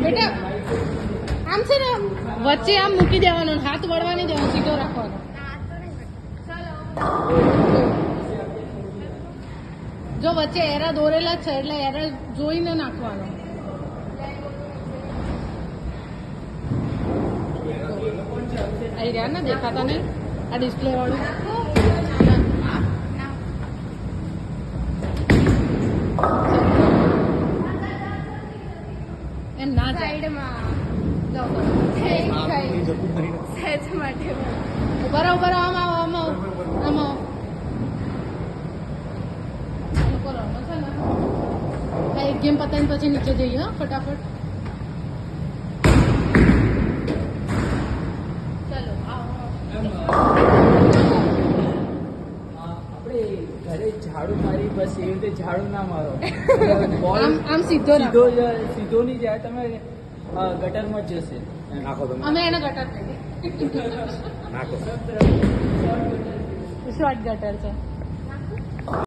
બેટા આમ છે ને વચ્ચે આમ મૂકી દેવાનો, હાથ વળવા નહીં દેવાનો, સીધો રાખવાનો. જો વચ્ચે એરા દોરેલા જ છે એટલે એરા જોઈને નાખવાનો. અહીં રહ્યા ને દેખાતા નહીં આ ડિસ્પ્લે વાળું. એમ ના સાઈડમાં બરાબર આમ આવો આમ આવો આમ આવો. એક ગેમ પતાવીને પછી નીચે જઈએ હા ફટાફટ. ચલો આપણે ઘરે ઝાડુ મારી બસ એવી રીતે ઝાડુ ના મારો. આમ સીધો સીધો નહીં જાય, તમે ગટરમાં જ જશે. નાખો તમે. અમે એને ગટર નાખો. શોર્ટ ગટર છે.